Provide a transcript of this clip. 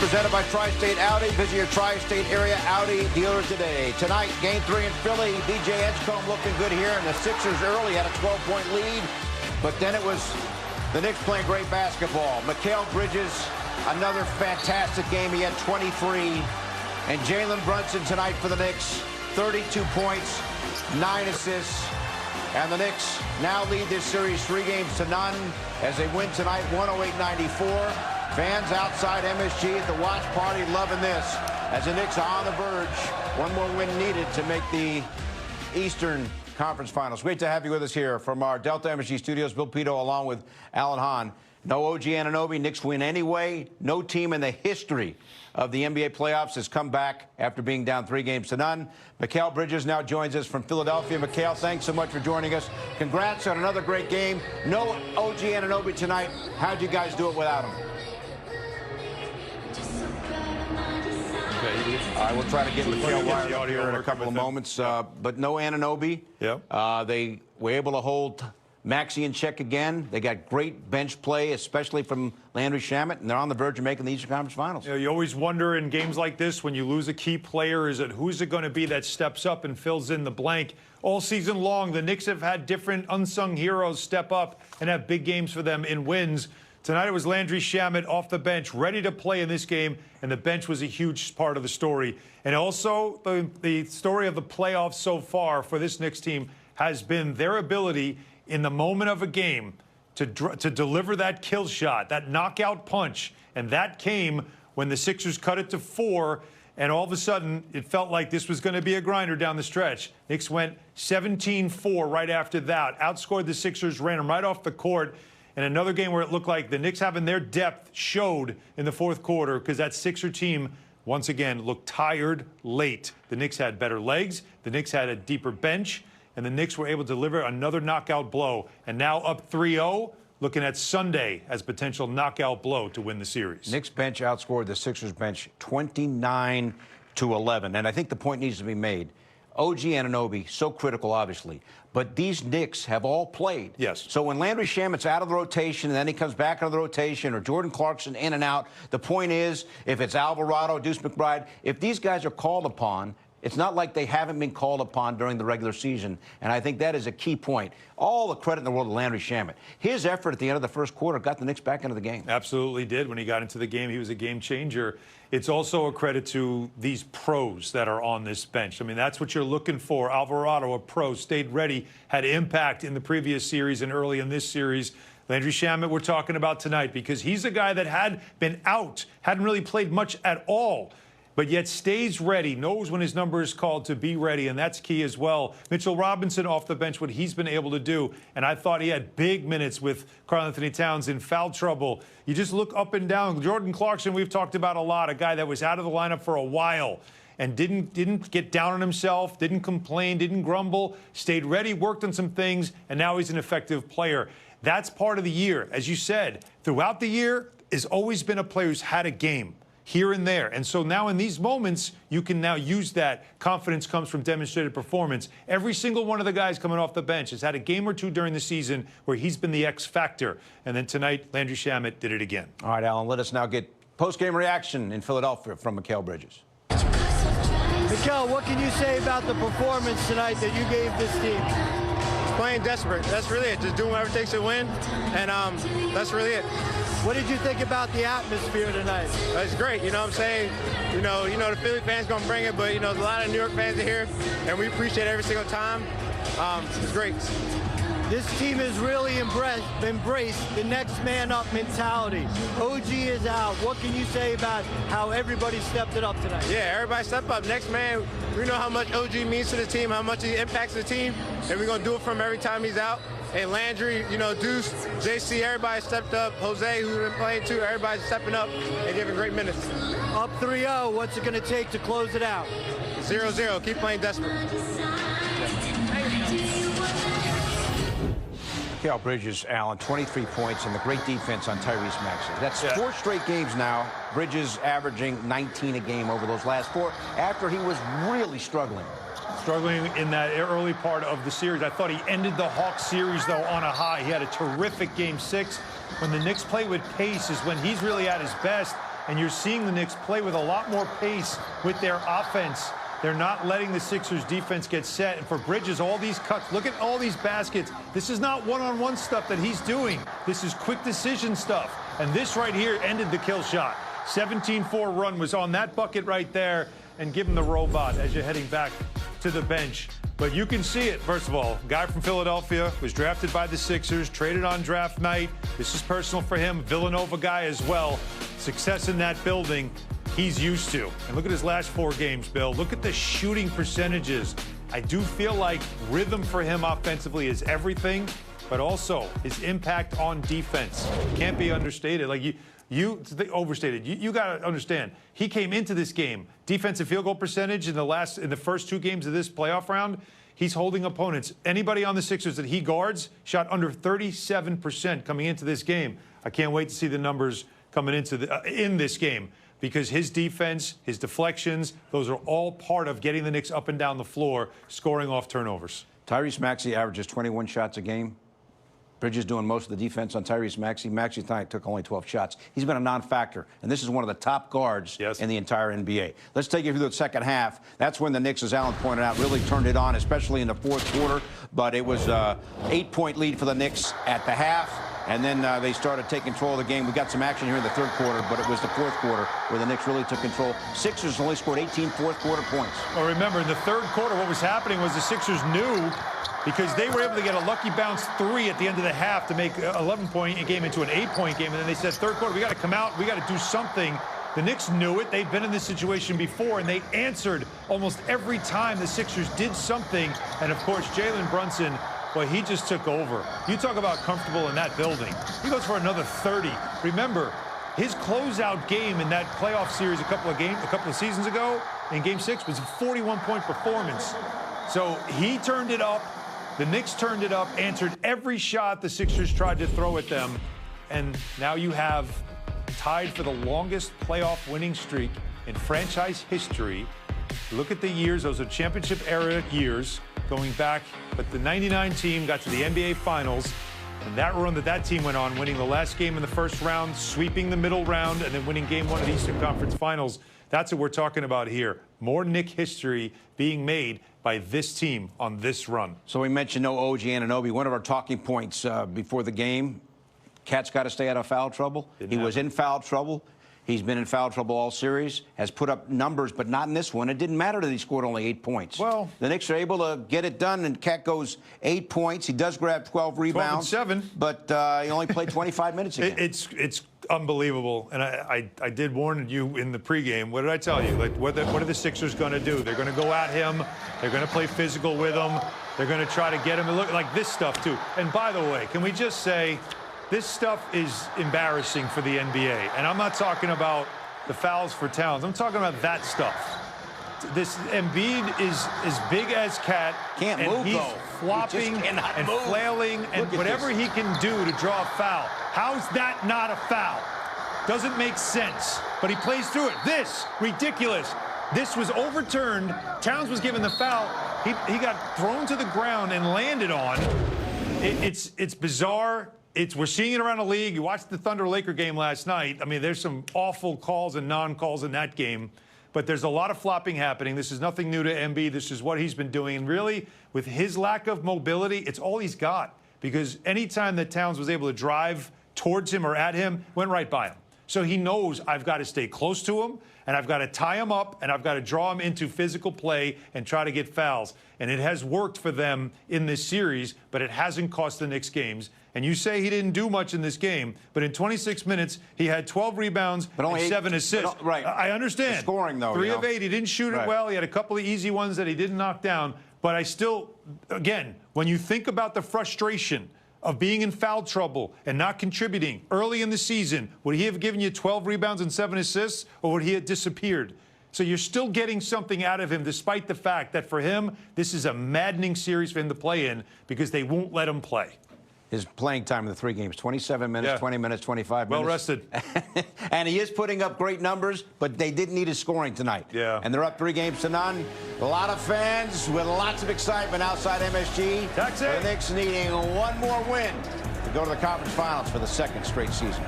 presented by Tri-State Audi. Visit your Tri-State area Audi dealer today. Tonight, Game 3 in Philly. DJ Edgecombe looking good here, and the Sixers early had a 12-point lead. But then it was the Knicks playing great basketball. Mikal Bridges, another fantastic game. He had 23. And Jalen Brunson tonight for the Knicks, 32 points, 9 assists. And the Knicks now lead this series 3-0 as they win tonight, 108-94. Fans outside MSG at the watch party loving this as the Knicks are on the verge. One more win needed to make the Eastern Conference Finals. Great to have you with us here from our Delta MSG studios. Bill Pito along with Alan Hahn. No OG Anunoby. Knicks win anyway. No team in the history of the NBA playoffs has come back after being down 3-0. Mikal Bridges now joins us from Philadelphia. Mikal, thanks so much for joining us. Congrats on another great game. No OG Anunoby tonight. How'd you guys do it without him? I will try to get Mikal wired up here in a couple of moments, but no Anunoby. Yep. They were able to hold Maxey in check again. They got great bench play, especially from Landry Shamet, and they're on the verge of making the Eastern Conference Finals. You know, you always wonder in games like this, when you lose a key player, who's it going to be that steps up and fills in the blank? All season long, the Knicks have had different unsung heroes step up and have big games for them in wins. Tonight it was Landry Shamet off the bench, ready to play in this game, and the bench was a huge part of the story. And also, the story of the playoffs so far for this Knicks team has been their ability in the moment of a game to deliver that kill shot, that knockout punch. And that came when the Sixers cut it to 4, and all of a sudden it felt like this was going to be a grinder down the stretch. Knicks went 17-4 right after that, outscored the Sixers, ran them right off the court. And another game where it looked like the Knicks having their depth showed in the fourth quarter because that Sixer team, once again, looked tired late. The Knicks had better legs. The Knicks had a deeper bench. And the Knicks were able to deliver another knockout blow. And now up 3-0, looking at Sunday as potential knockout blow to win the series. Knicks bench outscored the Sixers bench 29-11. And I think the point needs to be made. OG Anunoby, so critical, obviously. But these Knicks have all played. Yes. So when Landry Shamet's out of the rotation and then he comes back out of the rotation, or Jordan Clarkson in and out, the point is, if it's Alvarado, Deuce McBride, if these guys are called upon, it's not like they haven't been called upon during the regular season. And I think that is a key point. All the credit in the world to Landry Shamet. His effort at the end of the first quarter got the Knicks back into the game. Absolutely did. When he got into the game, he was a game changer. It's also a credit to these pros that are on this bench. I mean, that's what you're looking for. Alvarado, a pro, stayed ready, had impact in the previous series and early in this series. Landry Shamet we're talking about tonight because he's a guy that had been out, hadn't really played much at all, but yet stays ready, knows when his number is called to be ready, and that's key as well. Mitchell Robinson off the bench, what he's been able to do, and I thought he had big minutes with Karl-Anthony Towns in foul trouble. You just look up and down. Jordan Clarkson, we've talked about a lot, a guy that was out of the lineup for a while and didn't get down on himself, didn't complain, didn't grumble, stayed ready, worked on some things, and now he's an effective player. That's part of the year. As you said, throughout the year, has always been a player who's had a game here and there. And so now in these moments, you can now use that. Confidence comes from demonstrated performance. Every single one of the guys coming off the bench has had a game or two during the season where he's been the X factor. And then tonight, Landry Shamet did it again. All right, Alan, let us now get post-game reaction in Philadelphia from Mikal Bridges. Mikal, what can you say about the performance tonight that you gave this team? Playing desperate. That's really it. Just doing whatever it takes to win. And that's really it. What did you think about the atmosphere tonight? It's great, you know what I'm saying? You know the Philly fans going to bring it, but, you know, there's a lot of New York fans are here, and we appreciate it every single time. It's great. This team has really embraced the next man up mentality. OG is out. What can you say about how everybody stepped it up tonight? Yeah, everybody step up. Next man, we know how much OG means to the team, how much he impacts the team, and we're going to do it from every time he's out. And Landry, you know, Deuce, JC, everybody stepped up. Jose, who's been playing too, everybody's stepping up and giving great minutes. Up 3-0, what's it going to take to close it out? 0-0, keep playing desperate. Mikal Bridges, Allen, 23 points and the great defense on Tyrese Maxey. That's 4 straight games now. Bridges averaging 19 a game over those last 4 after he was really struggling. Struggling in that early part of the series. I thought he ended the Hawks series, though, on a high. He had a terrific Game 6. When the Knicks play with pace is when he's really at his best. and you're seeing the Knicks play with a lot more pace with their offense. They're not letting the Sixers defense get set. And for Bridges, all these cuts, look at all these baskets. This is not one-on-one stuff that he's doing. This is quick decision stuff. And this right here ended the kill shot. 17-4 run was on that bucket right there, and give him the robot as you're heading back to the bench. But you can see it. First of all, guy from Philadelphia was drafted by the Sixers, traded on draft night. This is personal for him. Villanova guy as well. Success in that building he's used to. And look at his last 4 games, Bill. Look at the shooting percentages. I do feel like rhythm for him offensively is everything, but also his impact on defense can't be understated. Like overstated. You got to understand, he came into this game, defensive field goal percentage in the first 2 games of this playoff round, he's holding opponents. Anybody on the Sixers that he guards shot under 37% coming into this game. I can't wait to see the numbers coming into in this game, because his defense, his deflections, those are all part of getting the Knicks up and down the floor, scoring off turnovers. Tyrese Maxey averages 21 shots a game. Bridges doing most of the defense on Tyrese Maxey. Maxey tonight took only 12 shots. He's been a non-factor, and this is one of the top guards in the entire NBA. Let's take you through the second half. That's when the Knicks, as Alan pointed out, really turned it on, especially in the fourth quarter. But it was an 8-point lead for the Knicks at the half, and then they started taking control of the game. We got some action here in the third quarter, but it was the fourth quarter where the Knicks really took control. Sixers only scored 18 fourth-quarter points. Well, remember, in the third quarter, what was happening was the Sixers knew, because they were able to get a lucky bounce 3 at the end of the half to make an 11-point game into an 8-point game. And then they said, third quarter, we got to come out. We got to do something. The Knicks knew it. They've been in this situation before, and they answered almost every time the Sixers did something. And, of course, Jalen Brunson, well, he just took over. You talk about comfortable in that building. He goes for another 30. Remember, his closeout game in that playoff series a couple of seasons ago in Game 6 was a 41-point performance. So he turned it up. The Knicks turned it up, answered every shot the Sixers tried to throw at them, and now you have tied for the longest playoff winning streak in franchise history. Look at the years. Those are championship-era years going back, but the 99 team got to the NBA Finals, and that run that team went on, winning the last game in the first round, sweeping the middle round, and then winning Game 1 of the Eastern Conference Finals. That's what we're talking about here. More Knick history being made by this team on this run. So we mentioned no OG Anunoby. One of our talking points before the game, Cat's got to stay out of foul trouble. He was in foul trouble. He's been in foul trouble all series, has put up numbers, but not in this one. It didn't matter that he scored only 8 points. Well, the Knicks are able to get it done, and Cat goes 8 points. He does grab 12 rebounds. 12 and 7. But he only played 25 minutes again. It's unbelievable. And I did warn you in the pregame. What did I tell you? Like, what are the Sixers going to do? They're going to go at him. They're going to play physical with him. They're going to try to get him to look like this stuff, too. And by the way, can we just say, this stuff is embarrassing for the NBA. And I'm not talking about the fouls for Towns. I'm talking about that stuff. This Embiid is as big as Cat. Can't move, he's though. flopping and flailing and whatever he can do to draw a foul. How's that not a foul? Doesn't make sense. But he plays through it. This, ridiculous. This was overturned. Towns was given the foul. He got thrown to the ground and landed on. It's bizarre. We're seeing it around the league. You watched the Thunder-Laker game last night. I mean, there's some awful calls and non-calls in that game. But there's a lot of flopping happening. This is nothing new to Embiid. This is what he's been doing. And really, with his lack of mobility, it's all he's got. Because anytime that Towns was able to drive towards him or at him, went right by him. So he knows I've got to stay close to him, and I've got to tie him up, and I've got to draw him into physical play and try to get fouls. And it has worked for them in this series, but it hasn't cost the Knicks games. And you say he didn't do much in this game, but in 26 minutes, he had 12 rebounds and 7 assists. Right. I understand. The scoring, though. 3 of 8. He didn't shoot it well. He had a couple of easy ones that he didn't knock down. But I still, again, when you think about the frustration of being in foul trouble and not contributing early in the season, would he have given you 12 rebounds and 7 assists, or would he have disappeared? So you're still getting something out of him, despite the fact that for him, this is a maddening series for him to play in because they won't let him play. His playing time in the 3 games, 27 minutes, 20 minutes, 25 minutes. Well rested. And he is putting up great numbers, but they didn't need his scoring tonight. Yeah. And they're up 3 games to none. A lot of fans with lots of excitement outside MSG. That's it. The Knicks needing one more win to go to the conference finals for the 2nd straight season.